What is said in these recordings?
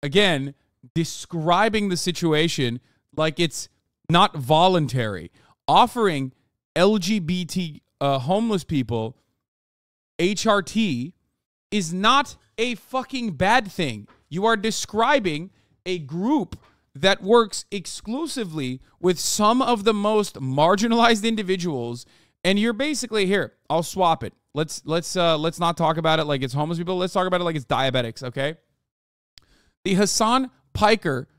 again, describing the situation like it's not voluntary. Offering LGBT homeless people HRT is not a fucking bad thing. You are describing a group that works exclusively with some of the most marginalized individuals, and you're basically, here, I'll swap it. Let's not talk about it like it's homeless people. Let's talk about it like it's diabetics, okay? The Hasan Piker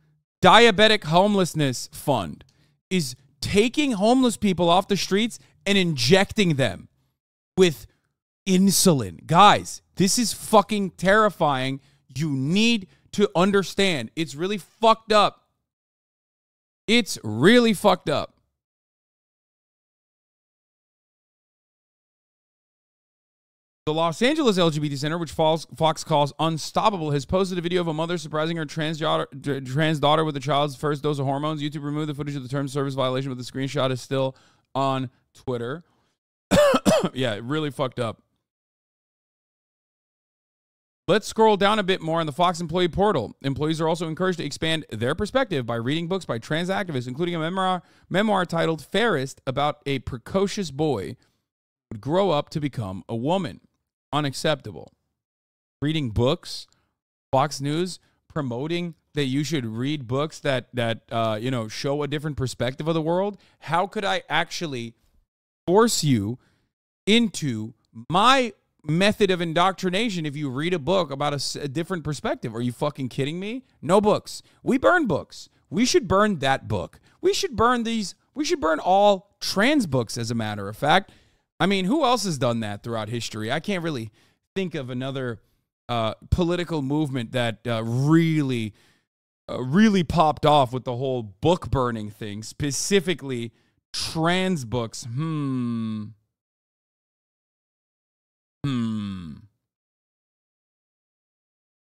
Diabetic Homelessness Fund is taking homeless people off the streets and injecting them with insulin. Guys, this is fucking terrifying. You need to understand. It's really fucked up. It's really fucked up. The Los Angeles LGBT Center, which Fox calls unstoppable, has posted a video of a mother surprising her trans daughter with the child's first dose of hormones. YouTube removed the footage of the term service violation, but the screenshot is still on Twitter. Yeah, really fucked up. Let's scroll down a bit more on the Fox employee portal. Employees are also encouraged to expand their perspective by reading books by trans activists, including a memoir titled Fairest, about a precocious boy who would grow up to become a woman. Unacceptable. Reading books, Fox News promoting that you should read books that show a different perspective of the world. How could I actually force you into my method of indoctrination if you read a book about a different perspective? Are you fucking kidding me? No books. We burn books. We should burn that book. We should burn these. We should burn all trans books, as a matter of fact. I mean, who else has done that throughout history? I can't really think of another political movement that really popped off with the whole book burning thing, specifically trans books.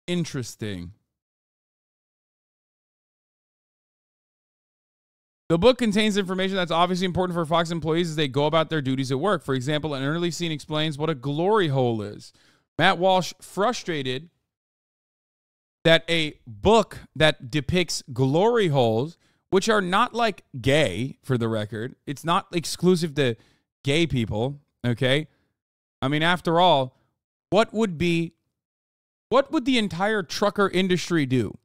Interesting. The book contains information that's obviously important for Fox employees as they go about their duties at work. For example, an early scene explains what a glory hole is. Matt Walsh frustrated that a book that depicts glory holes, which are not like gay, for the record. It's not exclusive to gay people, okay? I mean, after all, what would the entire trucker industry do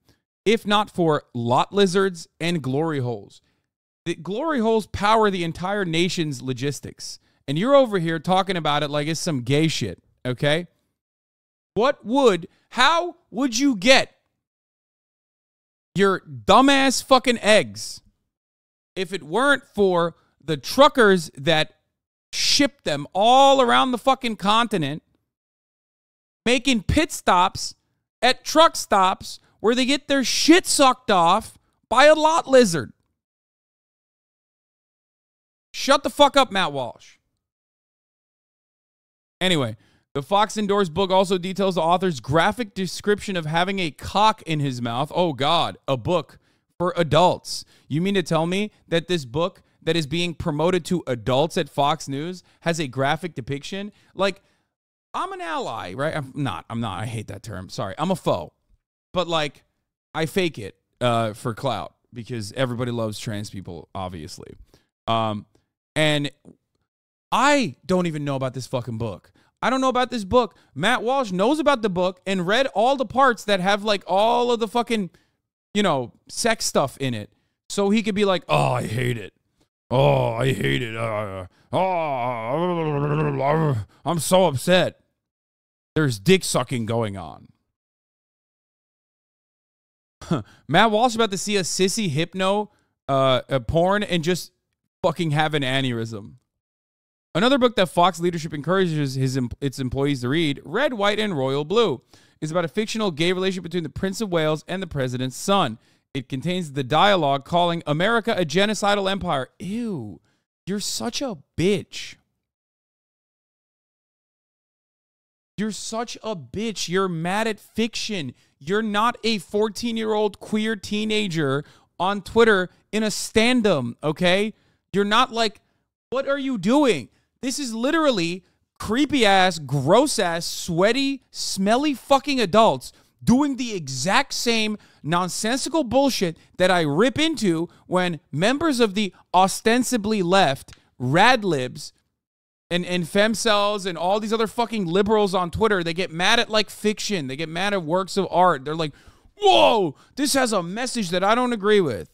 if not for lot lizards and glory holes? The glory holes power the entire nation's logistics. And you're over here talking about it like it's some gay shit, okay? How would you get your dumbass fucking eggs if it weren't for the truckers that ship them all around the fucking continent, making pit stops at truck stops where they get their shit sucked off by a lot lizard? Shut the fuck up, Matt Walsh. Anyway, the Fox-endorsed book also details the author's graphic description of having a cock in his mouth. Oh, God, a book for adults. You mean to tell me that this book that is being promoted to adults at Fox News has a graphic depiction? Like, I'm an ally, right? I'm not. I hate that term. Sorry. I'm a foe. But, like, I fake it for clout because everybody loves trans people, obviously. And I don't even know about this fucking book. I don't know about this book. Matt Walsh knows about the book and read all the parts that have like all of the fucking, sex stuff in it. So he could be like, oh, I hate it. Oh, I hate it. I'm so upset. There's dick sucking going on. Matt Walsh about to see a sissy hypno porn and just fucking have an aneurysm. Another book that Fox leadership encourages its employees to read, Red, White, and Royal Blue, is about a fictional gay relationship between the Prince of Wales and the president's son. It contains the dialogue calling America a genocidal empire. Ew, you're such a bitch. You're such a bitch. You're mad at fiction. You're not a 14-year-old queer teenager on Twitter in a stand-up, okay? You're not like, what are you doing? This is literally creepy-ass, gross-ass, sweaty, smelly fucking adults doing the exact same nonsensical bullshit that I rip into when members of the ostensibly left, radlibs, and femcells and all these other fucking liberals on Twitter, they get mad at like fiction. They get mad at works of art. They're like, whoa, this has a message that I don't agree with.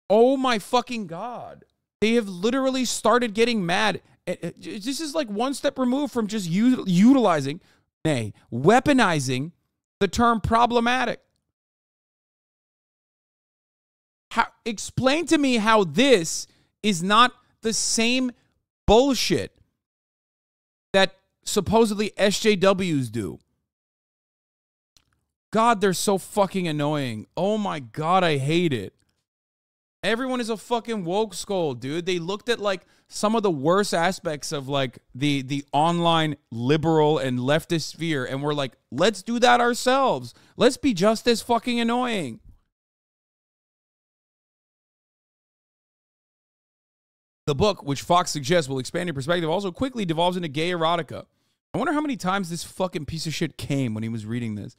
Oh my fucking God. They have literally started getting mad. This is like one step removed from just utilizing, nay, weaponizing the term problematic. Explain to me how this is not the same bullshit that supposedly SJWs do. God, they're so fucking annoying. Oh my God, I hate it. Everyone is a fucking woke skull, dude. They looked at like some of the worst aspects of like the online liberal and leftist sphere and we're like, let's do that ourselves. Let's be just as fucking annoying. The book, which Fox suggests will expand your perspective, also quickly devolves into gay erotica. I wonder how many times this fucking piece of shit came when he was reading this.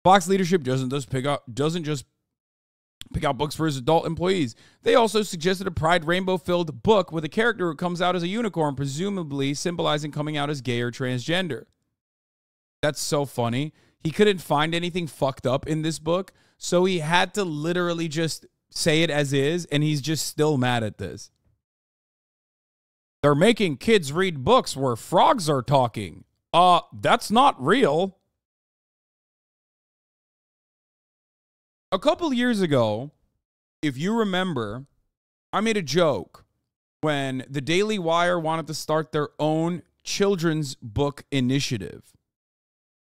Fox leadership doesn't just pick out books for his adult employees. They also suggested a Pride rainbow-filled book with a character who comes out as a unicorn, presumably symbolizing coming out as gay or transgender. That's so funny. He couldn't find anything fucked up in this book, so he had to literally just say it as is, and he's just still mad at this. They're making kids read books where frogs are talking. That's not real. A couple years ago, if you remember, I made a joke when the Daily Wire wanted to start their own children's book initiative.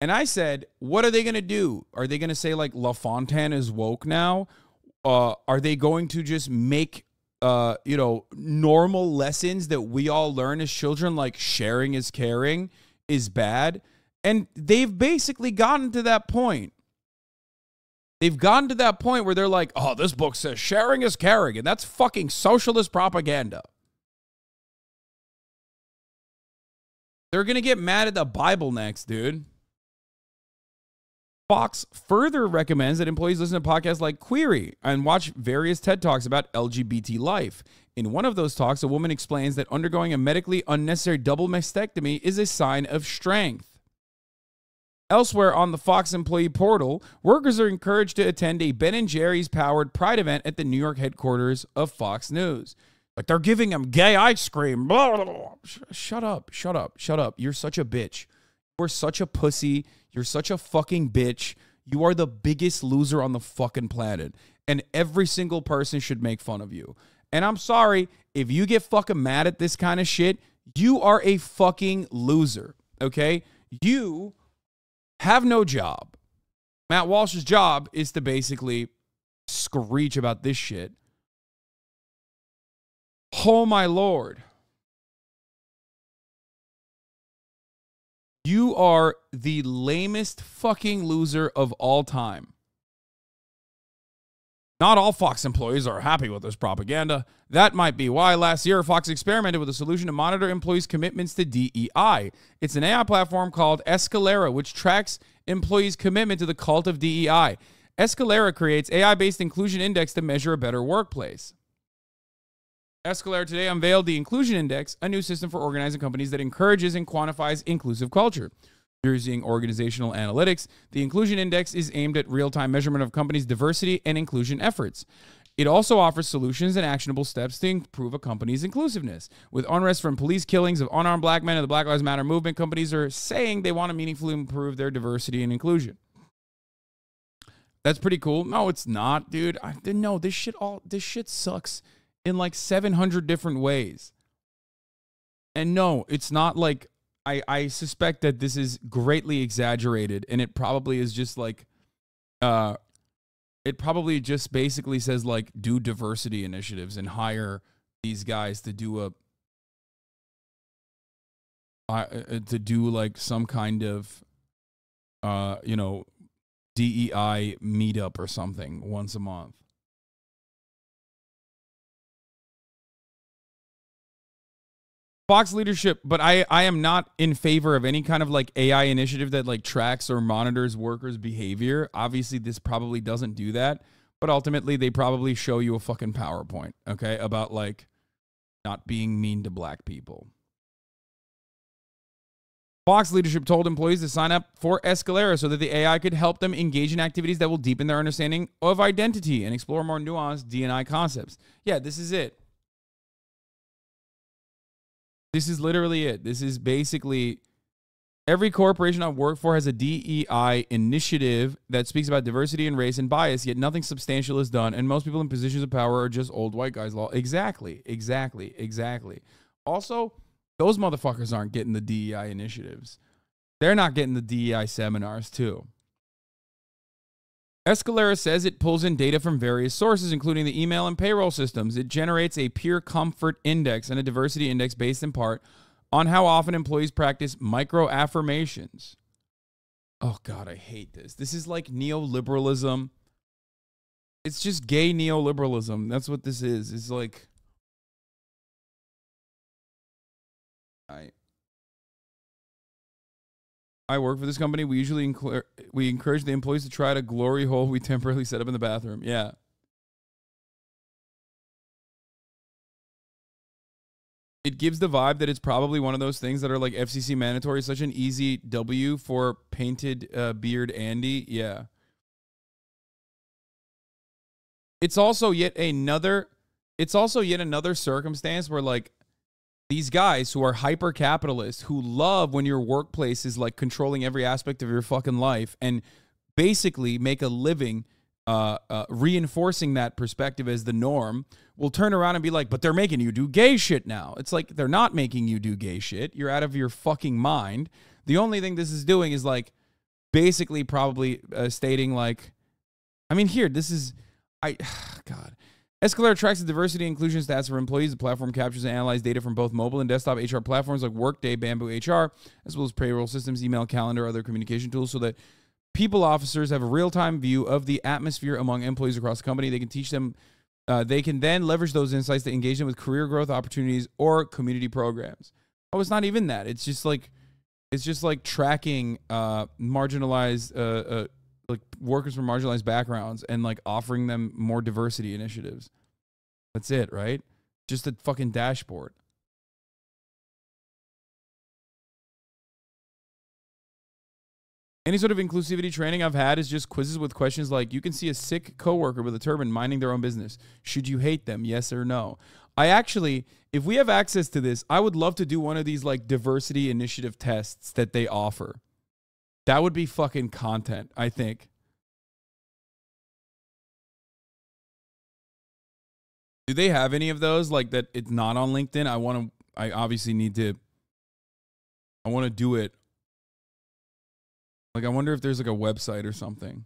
And I said, what are they going to do? Are they going to say like La Fontaine is woke now? Are they going to just make normal lessons that we all learn as children, like sharing is caring, is bad? And they've basically gotten to that point. They've gotten to that point where they're like, oh, this book says sharing is caring, and that's fucking socialist propaganda. They're going to get mad at the Bible next, dude. Fox further recommends that employees listen to podcasts like Query and watch various TED Talks about LGBT life. In one of those talks, a woman explains that undergoing a medically unnecessary double mastectomy is a sign of strength. Elsewhere on the Fox employee portal, workers are encouraged to attend a Ben & Jerry's powered Pride event at the New York headquarters of Fox News. Like, they're giving them gay ice cream. Blah, blah, blah. Shut up, shut up, shut up. You're such a bitch. You're such a pussy. You're such a fucking bitch. You are the biggest loser on the fucking planet. And every single person should make fun of you. And I'm sorry, if you get fucking mad at this kind of shit, you are a fucking loser, okay? You have no job. Matt Walsh's job is to basically screech about this shit. Oh, my Lord. You are the lamest fucking loser of all time. Not all Fox employees are happy with this propaganda. That might be why last year Fox experimented with a solution to monitor employees' commitments to DEI. It's an AI platform called Escalera, which tracks employees' commitment to the cult of DEI. Escalera creates AI-based inclusion index to measure a better workplace. Escalera today unveiled the Inclusion Index, a new system for organizing companies that encourages and quantifies inclusive culture. Using organizational analytics, the Inclusion Index is aimed at real-time measurement of companies' diversity and inclusion efforts. It also offers solutions and actionable steps to improve a company's inclusiveness. With unrest from police killings of unarmed black men and the Black Lives Matter movement, companies are saying they want to meaningfully improve their diversity and inclusion. That's pretty cool. No, it's not, dude. No, this shit sucks in like 700 different ways. And no, it's not like, I suspect that this is greatly exaggerated, and it probably is just like, it probably just basically says like, do diversity initiatives and hire these guys to do like some kind of, DEI meetup or something once a month. Fox leadership, but I am not in favor of any kind of like AI initiative that like tracks or monitors workers' behavior. Obviously, this probably doesn't do that, but ultimately they probably show you a fucking PowerPoint, okay, about like not being mean to black people. Fox leadership told employees to sign up for Escalera so that the AI could help them engage in activities that will deepen their understanding of identity and explore more nuanced D&I concepts. Yeah, this is it. This is literally it. This is basically every corporation I work for has a DEI initiative that speaks about diversity and race and bias, yet nothing substantial is done, and most people in positions of power are just old white guys. Exactly. Also, those motherfuckers aren't getting the DEI initiatives. They're not getting the DEI seminars, too. Escalera says it pulls in data from various sources, including the email and payroll systems. It generates a peer comfort index and a diversity index based in part on how often employees practice micro-affirmations. Oh, God, I hate this. This is like neoliberalism. It's just gay neoliberalism. That's what this is. It's like... I work for this company. We usually encourage the employees to try to glory hole we temporarily set up in the bathroom. Yeah. It gives the vibe that it's probably one of those things that are like FCC mandatory, such an easy W for painted beard Andy. Yeah. It's also yet another circumstance where like these guys who are hyper capitalists, who love when your workplace is like controlling every aspect of your fucking life and basically make a living reinforcing that perspective as the norm, will turn around and be like, but they're making you do gay shit now. It's like, they're not making you do gay shit. You're out of your fucking mind. The only thing this is doing is like basically probably stating like, I mean, here, this is, God. Escalera tracks the diversity and inclusion stats for employees. The platform captures and analyzes data from both mobile and desktop HR platforms like Workday, Bamboo HR, as well as payroll systems, email, calendar, other communication tools, so that people officers have a real-time view of the atmosphere among employees across the company. They can teach them. They can then leverage those insights to engage them with career growth opportunities or community programs. Oh, it's not even that. It's just like tracking marginalized like workers from marginalized backgrounds and like offering them more diversity initiatives. That's it, right? Just a fucking dashboard. Any sort of inclusivity training I've had is just quizzes with questions like, you can see a sick coworker with a turban minding their own business. Should you hate them? Yes or no? I actually, if we have access to this, I would love to do one of these like diversity initiative tests that they offer. That would be fucking content, I think. Do they have any of those like that? It's not on LinkedIn. I obviously need to. I want to do it. Like, I wonder if there's like a website or something.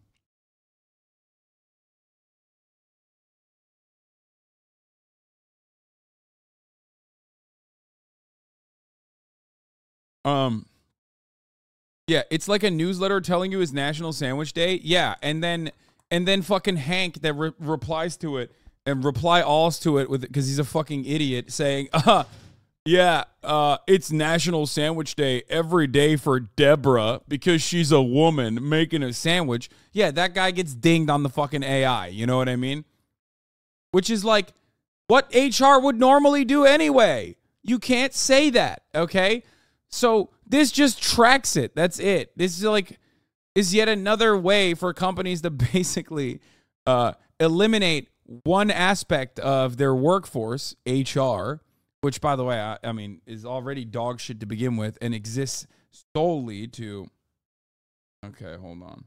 Yeah, it's like a newsletter telling you it's National Sandwich Day. Yeah, and then fucking Hank that replies to it and reply alls to it with, because he's a fucking idiot, saying, yeah, it's National Sandwich Day every day for Deborah because she's a woman making a sandwich. Yeah, that guy gets dinged on the fucking AI. You know what I mean? Which is like what HR would normally do anyway. You can't say that, okay? So this just tracks it. That's it. This is yet another way for companies to basically eliminate one aspect of their workforce, HR, which, by the way, I mean, is already dog shit to begin with and exists solely to... Okay, hold on.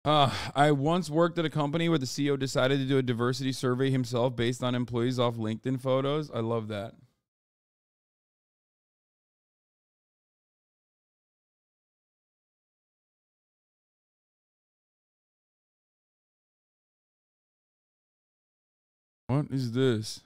I once worked at a company where the CEO decided to do a diversity survey himself based on employees off LinkedIn photos. I love that. What is this?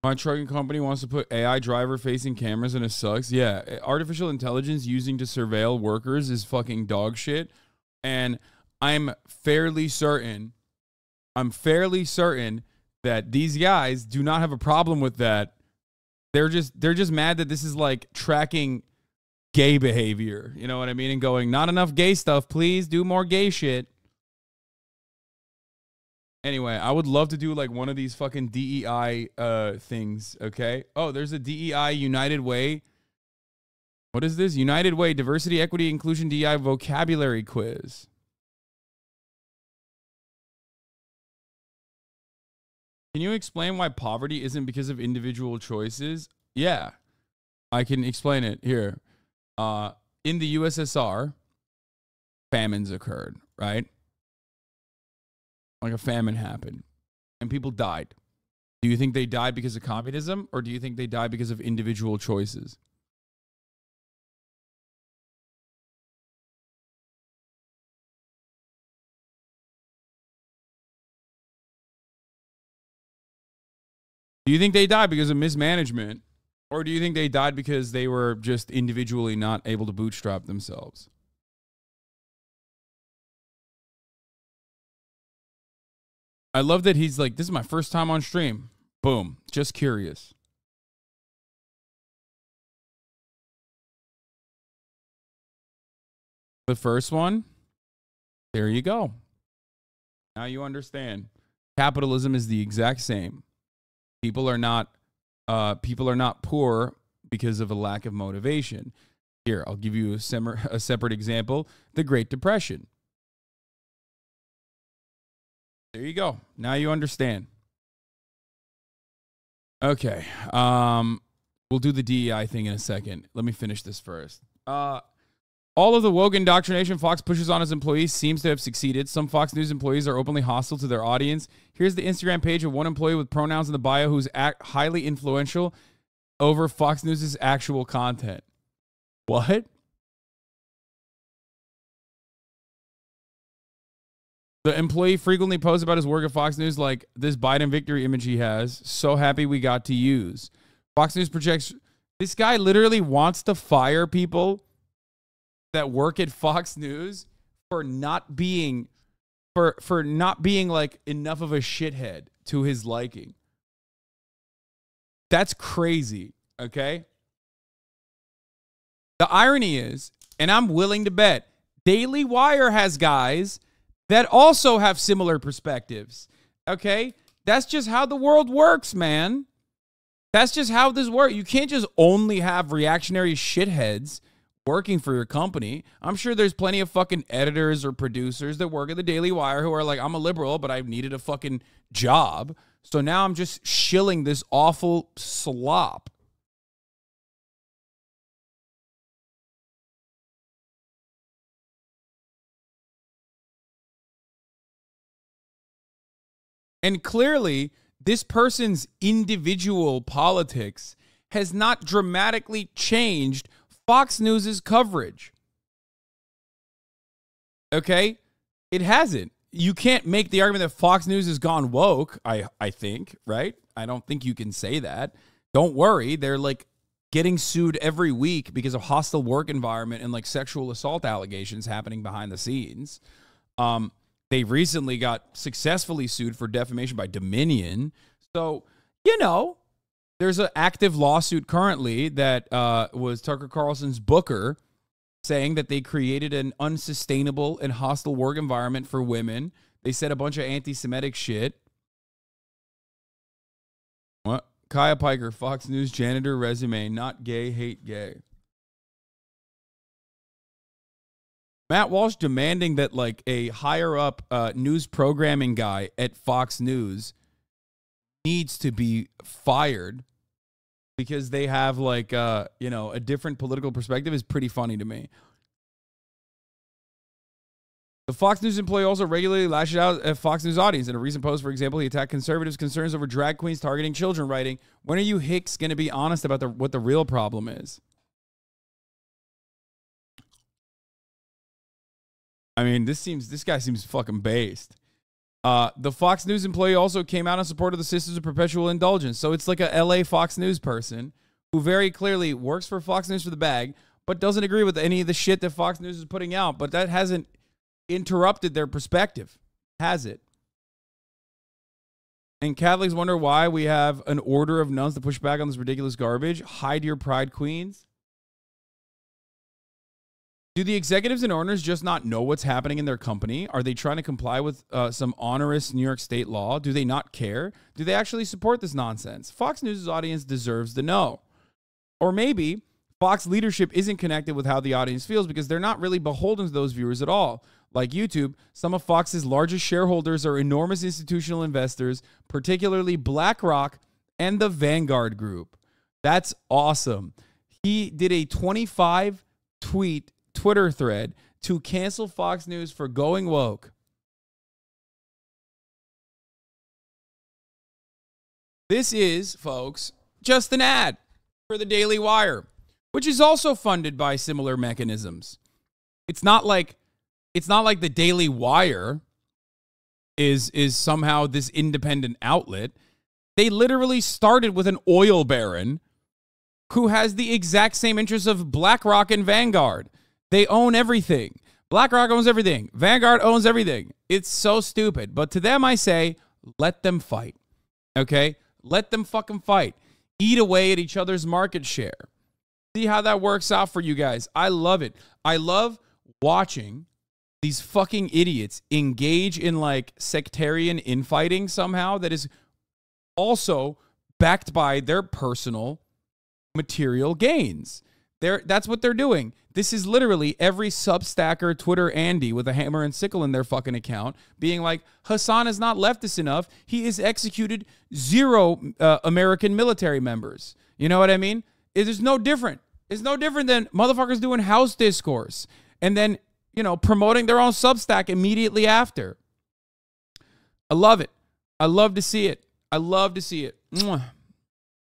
My trucking company wants to put AI driver-facing cameras and it sucks. Yeah, artificial intelligence using to surveil workers is fucking dog shit. And I'm fairly certain that these guys do not have a problem with that. They're just mad that this is like tracking gay behavior. You know what I mean? And going, not enough gay stuff, please do more gay shit. Anyway, I would love to do like one of these fucking DEI things, okay? Oh, there's a DEI United Way. What is this? United Way Diversity, Equity, Inclusion, DEI vocabulary quiz. Can you explain why poverty isn't because of individual choices? Yeah, I can explain it here. In the USSR, famines occurred, right? Like a famine happened and people died. Do you think they died because of communism or do you think they died because of individual choices? Do you think they died because of mismanagement or do you think they died because they were just individually not able to bootstrap themselves? I love that he's like, this is my first time on stream. Boom. Just curious. The first one. There you go. Now you understand. Capitalism is the exact same. People are not poor because of a lack of motivation. Here, I'll give you a separate example. The Great Depression. There you go. Now you understand. Okay. We'll do the DEI thing in a second. Let me finish this first. All of the woke indoctrination Fox pushes on its employees seems to have succeeded. Some Fox News employees are openly hostile to their audience. Here's the Instagram page of one employee with pronouns in the bio who's highly influential over Fox News' actual content. What? The employee frequently posts about his work at Fox News like this Biden victory image he has. So happy we got to use. Fox News projects... This guy literally wants to fire people that work at Fox News for not being... For not being like enough of a shithead to his liking. That's crazy, okay? The irony is, and I'm willing to bet, Daily Wire has guys that also have similar perspectives, okay? That's just how the world works, man. That's just how this works. You can't just only have reactionary shitheads working for your company. I'm sure there's plenty of fucking editors or producers that work at the Daily Wire who are like, I'm a liberal, but I needed a fucking job. So now I'm just shilling this awful slop. And clearly, this person's individual politics has not dramatically changed Fox News's coverage. Okay? It hasn't. You can't make the argument that Fox News has gone woke, I think, right? I don't think you can say that. Don't worry. They're like getting sued every week because of hostile work environment and like sexual assault allegations happening behind the scenes. They recently got successfully sued for defamation by Dominion. So, you know, there's an active lawsuit currently that was Tucker Carlson's Booker saying that they created an unsustainable and hostile work environment for women. They said a bunch of anti-Semitic shit. What? Kaya Piker, Fox News janitor resume, not gay, hate gay. Matt Walsh demanding that like a higher up news programming guy at Fox News needs to be fired because they have like you know, a different political perspective is pretty funny to me. The Fox News employee also regularly lashes out at Fox News audience. In a recent post, for example, he attacked conservatives' concerns over drag queens targeting children, writing, "When are you hicks going to be honest about what the real problem is?" I mean, this guy seems fucking based. The Fox News employee also came out in support of the Sisters of Perpetual Indulgence. So it's like a LA Fox News person who very clearly works for Fox News for the bag, but doesn't agree with any of the shit that Fox News is putting out. But that hasn't interrupted their perspective, has it? And Catholics wonder why we have an order of nuns to push back on this ridiculous garbage. Hide your pride, queens. Do the executives and owners just not know what's happening in their company? Are they trying to comply with some onerous New York State law? Do they not care? Do they actually support this nonsense? Fox News' audience deserves to know. Or maybe Fox leadership isn't connected with how the audience feels because they're not really beholden to those viewers at all. Like YouTube, some of Fox's largest shareholders are enormous institutional investors, particularly BlackRock and the Vanguard Group. That's awesome. He did a 25-tweet Twitter thread to cancel Fox News for going woke. This is, folks, just an ad for the Daily Wire, which is also funded by similar mechanisms. It's not like the Daily Wire is somehow this independent outlet. They literally started with an oil baron who has the exact same interests of BlackRock and Vanguard. They own everything. BlackRock owns everything. Vanguard owns everything. It's so stupid. But to them, I say, let them fight. Okay? Let them fucking fight. Eat away at each other's market share. See how that works out for you guys. I love it. I love watching these fucking idiots engage in like sectarian infighting somehow that is also backed by their personal material gains. That's what they're doing. This is literally every Substacker, Twitter Andy with a hammer and sickle in their fucking account being like, Hasan is not leftist enough. He has executed 0 American military members. You know what I mean? It is no different. It's no different than motherfuckers doing house discourse and then, you know, promoting their own Substack immediately after. I love it. I love to see it. I love to see it. Mwah.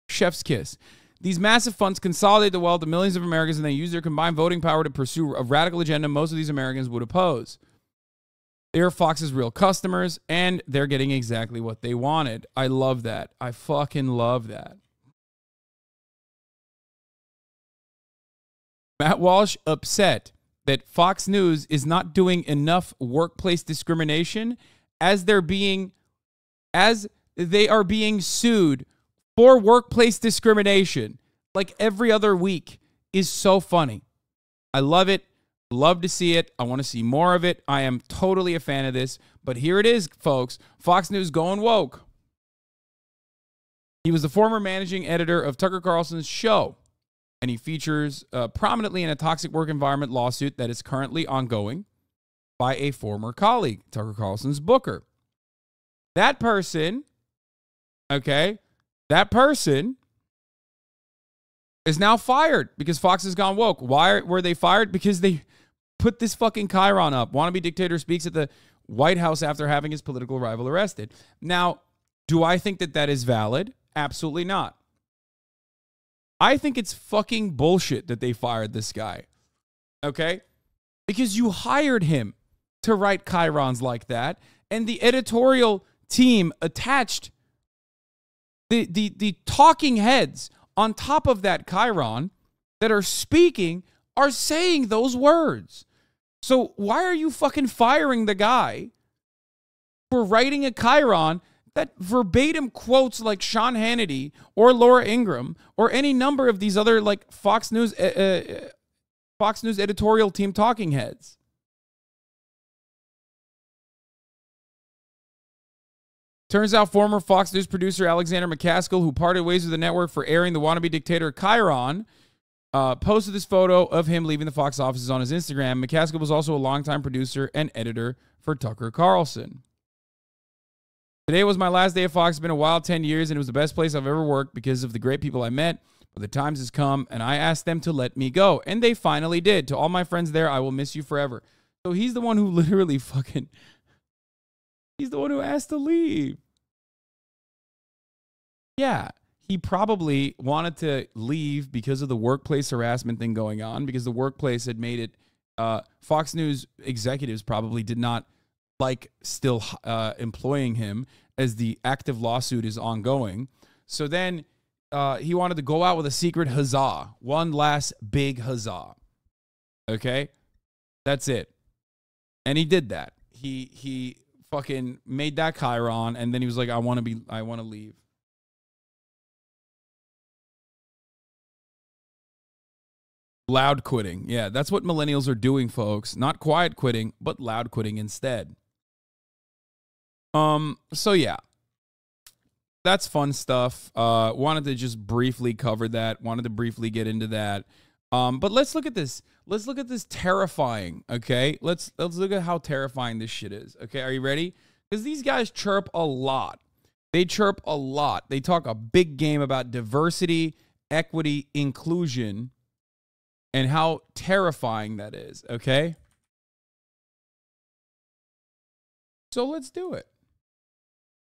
Chef's kiss. These massive funds consolidate the wealth of millions of Americans, and they use their combined voting power to pursue a radical agenda most of these Americans would oppose. They're Fox's real customers, and they're getting exactly what they wanted. I love that. I fucking love that. Matt Walsh upset that Fox News is not doing enough workplace discrimination as they are being sued for workplace discrimination like every other week is so funny. I love it. Love to see it. I want to see more of it. I am totally a fan of this. But here it is, folks. Fox News going woke. He was the former managing editor of Tucker Carlson's show, and he features prominently in a toxic work environment lawsuit that is currently ongoing by a former colleague, Tucker Carlson's booker. That person, okay, that person is now fired because Fox has gone woke. Why were they fired? Because they put this fucking chyron up. Wannabe dictator speaks at the White House after having his political rival arrested. Now, do I think that that is valid? Absolutely not. I think it's fucking bullshit that they fired this guy. Okay? Because you hired him to write chyrons like that, and the editorial team attached the talking heads on top of that chyron that are speaking are saying those words. So why are you fucking firing the guy for writing a chyron that verbatim quotes like Sean Hannity or Laura Ingraham or any number of these other like Fox News editorial team talking heads? Turns out former Fox News producer Alexander McCaskill, who parted ways with the network for airing the wannabe dictator chyron, posted this photo of him leaving the Fox offices on his Instagram. McCaskill was also a longtime producer and editor for Tucker Carlson. Today was my last day at Fox. It's been a wild 10 years, and it was the best place I've ever worked because of the great people I met. But the times has come, and I asked them to let me go, and they finally did. To all my friends there, I will miss you forever. So he's the one who literally fucking, he's the one who asked to leave. Yeah, he probably wanted to leave because of the workplace harassment thing going on, because the workplace had made it, Fox News executives probably did not like still employing him as the active lawsuit is ongoing. So then he wanted to go out with a secret huzzah. One last big huzzah. Okay? That's it. And he did that. He fucking made that Chiron, and then he was like, I want to leave. Loud quitting. Yeah, that's what millennials are doing, folks. Not quiet quitting, but loud quitting instead. So yeah. That's fun stuff. Wanted to just briefly cover that. Wanted to briefly get into that. But let's look at this. Let's look at this terrifying, okay? Let's look at how terrifying this shit is. Okay, are you ready? Because these guys chirp a lot. They chirp a lot. They talk a big game about diversity, equity, inclusion, and how terrifying that is, okay? So let's do it.